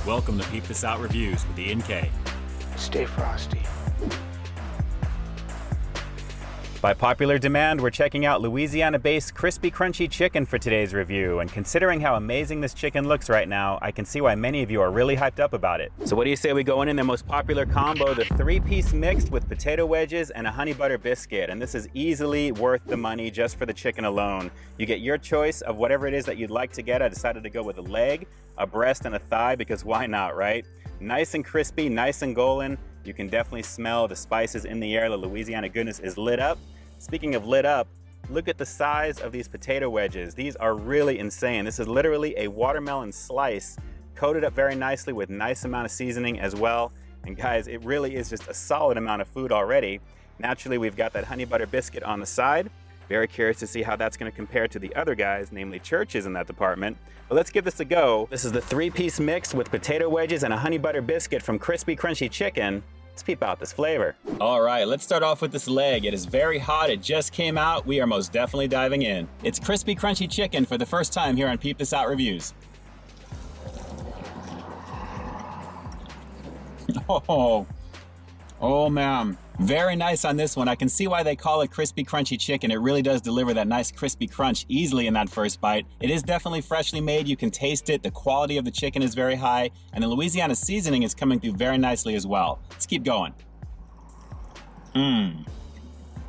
Welcome to Peep This Out Reviews with Ian K. Stay frosty. By popular demand, we're checking out Louisiana-based Krispy Krunchy Chicken for today's review, and considering how amazing this chicken looks right now, I can see why many of you are really hyped up about it. So what do you say we go in their most popular combo, the 3-piece mixed with potato wedges and a honey butter biscuit, and this is easily worth the money just for the chicken alone. You get your choice of whatever it is that you'd like to get. I decided to go with a leg, a breast, and a thigh because why not, right? Nice and crispy, nice and golden. You can definitely smell the spices in the air. The Louisiana goodness is lit up. Speaking of lit up, look at the size of these potato wedges. These are really insane. This is literally a watermelon slice, coated up very nicely with nice amount of seasoning as well. And guys, it really is just a solid amount of food already. Naturally, we've got that honey butter biscuit on the side. Very curious to see how that's going to compare to the other guys, namely Church's in that department. But let's give this a go. This is the 3-piece mix with potato wedges and a honey butter biscuit from Krispy Krunchy Chicken. Let's peep out this flavor. All right, let's start off with this leg. It is very hot. It just came out. We are most definitely diving in. It's Krispy Krunchy Chicken for the first time here on Peep This Out Reviews. Oh man, very nice on this one. I can see why they call it Krispy Krunchy Chicken. It really does deliver that nice crispy crunch easily in that first bite. It is definitely freshly made. You can taste it. The quality of the chicken is very high, and the Louisiana seasoning is coming through very nicely as well. Let's keep going.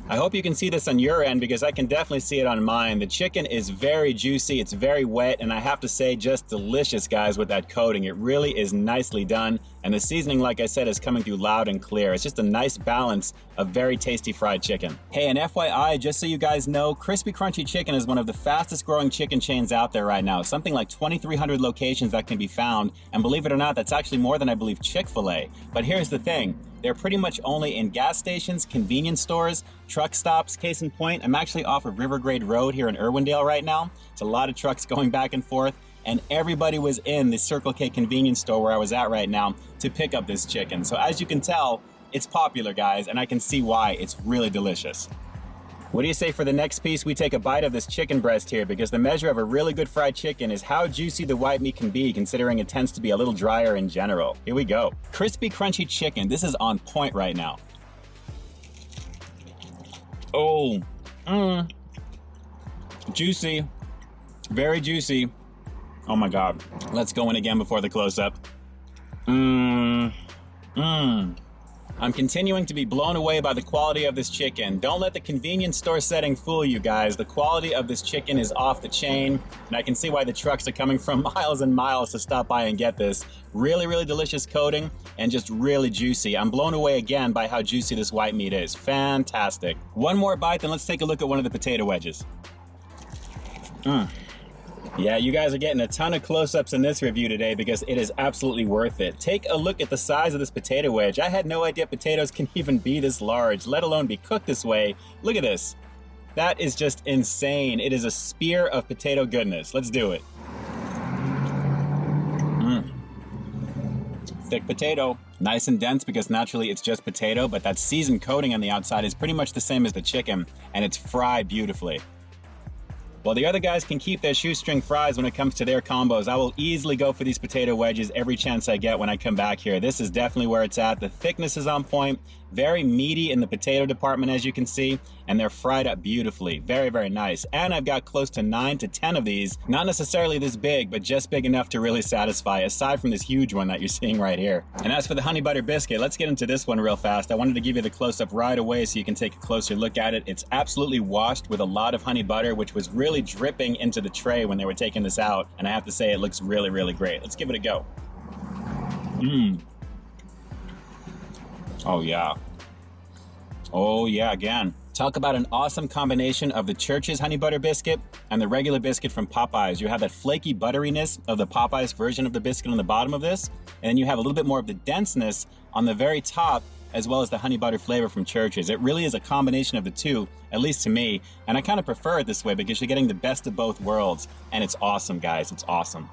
I hope you can see this on your end because I can definitely see it on mine. The chicken is very juicy, it's very wet, and I have to say just delicious, guys, with that coating. It really is nicely done, and the seasoning, like I said, is coming through loud and clear. It's just a nice balance of very tasty fried chicken. Hey, and FYI, just so you guys know, Krispy Krunchy Chicken is one of the fastest growing chicken chains out there right now. Something like 2,300 locations that can be found, and believe it or not, that's actually more than I believe Chick-fil-A. But here's the thing. They're pretty much only in gas stations, convenience stores, truck stops. Case in point, I'm actually off of Rivergrade Road here in Irwindale right now. It's a lot of trucks going back and forth, and everybody was in the Circle K convenience store where I was at right now to pick up this chicken. So as you can tell, it's popular, guys, and I can see why. It's really delicious. What do you say for the next piece? We take a bite of this chicken breast here because the measure of a really good fried chicken is how juicy the white meat can be, considering it tends to be a little drier in general. Here we go. Krispy Krunchy Chicken. This is on point right now. Oh, juicy, very juicy. Oh my God. Let's go in again before the close-up. I'm continuing to be blown away by the quality of this chicken. Don't let the convenience store setting fool you guys. The quality of this chicken is off the chain, and I can see why the trucks are coming from miles and miles to stop by and get this. Really, really delicious coating and just really juicy. I'm blown away again by how juicy this white meat is. Fantastic. One more bite, then let's take a look at one of the potato wedges. Yeah, you guys are getting a ton of close-ups in this review today because it is absolutely worth it. Take a look at the size of this potato wedge. I had no idea potatoes can even be this large, let alone be cooked this way. Look at this. That is just insane. It is a spear of potato goodness. Let's do it. Thick potato. Nice and dense because naturally it's just potato, but that seasoned coating on the outside is pretty much the same as the chicken, and it's fried beautifully. While the other guys can keep their shoestring fries when it comes to their combos, I will easily go for these potato wedges every chance I get when I come back here. This is definitely where it's at. The thickness is on point, very meaty in the potato department, as you can see, and they're fried up beautifully. Very, very nice. And I've got close to 9 to 10 of these, not necessarily this big, but just big enough to really satisfy, aside from this huge one that you're seeing right here. And as for the honey butter biscuit, let's get into this one real fast. I wanted to give you the close-up right away so you can take a closer look at it. It's absolutely washed with a lot of honey butter, which was really dripping into the tray when they were taking this out, and I have to say it looks really, really great. Let's give it a go. Oh yeah. Oh yeah, again. Talk about an awesome combination of the Church's honey butter biscuit and the regular biscuit from Popeyes. You have that flaky butteriness of the Popeyes version of the biscuit on the bottom of this, and then you have a little bit more of the denseness on the very top, as well as the honey butter flavor from Church's. It really is a combination of the two, at least to me, and I kind of prefer it this way because you're getting the best of both worlds, and it's awesome, guys. It's awesome.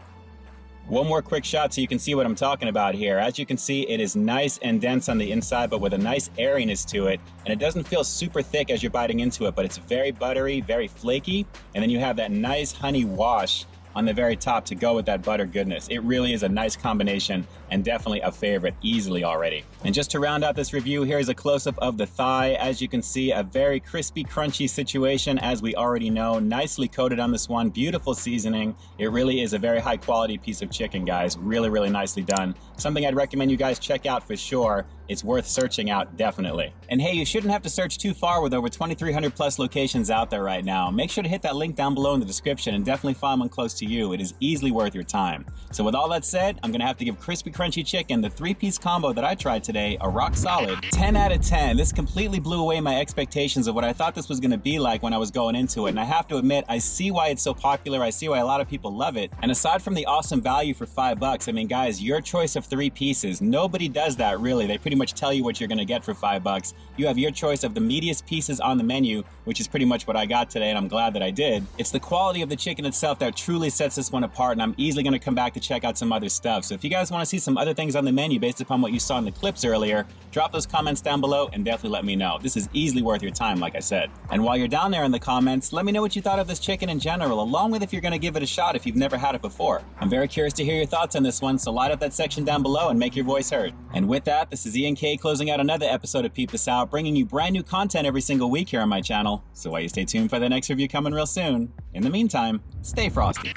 One more quick shot so you can see what I'm talking about here. As you can see, it is nice and dense on the inside, but with a nice airiness to it. And it doesn't feel super thick as you're biting into it, but it's very buttery, very flaky. And then you have that nice honey wash on the very top to go with that butter goodness. It really is a nice combination and definitely a favorite easily already. And just to round out this review, here's a close-up of the thigh. As you can see, a very crispy, crunchy situation, as we already know. Nicely coated on this one, beautiful seasoning. It really is a very high quality piece of chicken, guys. Really, really nicely done. Something I'd recommend you guys check out for sure. It's worth searching out, definitely. And hey, you shouldn't have to search too far with over 2,300 plus locations out there right now. Make sure to hit that link down below in the description and definitely find one close to you. It is easily worth your time. So with all that said, I'm gonna have to give Krispy Krunchy Chicken, the 3-piece combo that I tried today, a rock solid 10 out of 10. This completely blew away my expectations of what I thought this was gonna be like when I was going into it. And I have to admit, I see why it's so popular. I see why a lot of people love it. And aside from the awesome value for $5, I mean, guys, your choice of 3 pieces. Nobody does that, really. They pretty much tell you what you're gonna get for $5. You have your choice of the meatiest pieces on the menu, which is pretty much what I got today, and I'm glad that I did. It's the quality of the chicken itself that truly sets this one apart, and I'm easily gonna come back to check out some other stuff. So if you guys wanna see some other things on the menu based upon what you saw in the clips earlier, drop those comments down below and definitely let me know. This is easily worth your time, like I said. And while you're down there in the comments, let me know what you thought of this chicken in general, along with if you're gonna give it a shot if you've never had it before. I'm very curious to hear your thoughts on this one, so light up that section down below and make your voice heard. And with that, this is Ian K closing out another episode of Peep This Out, bringing you brand new content every single week here on my channel. So while you stay tuned for the next review coming real soon, in the meantime, stay frosty.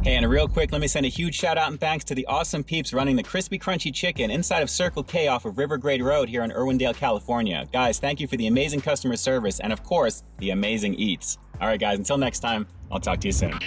Hey, and real quick, let me send a huge shout out and thanks to the awesome peeps running the Krispy Krunchy Chicken inside of Circle K off of River Grade Road here in Irwindale, California. Guys, thank you for the amazing customer service and, of course, the amazing eats. All right, guys, until next time, I'll talk to you soon.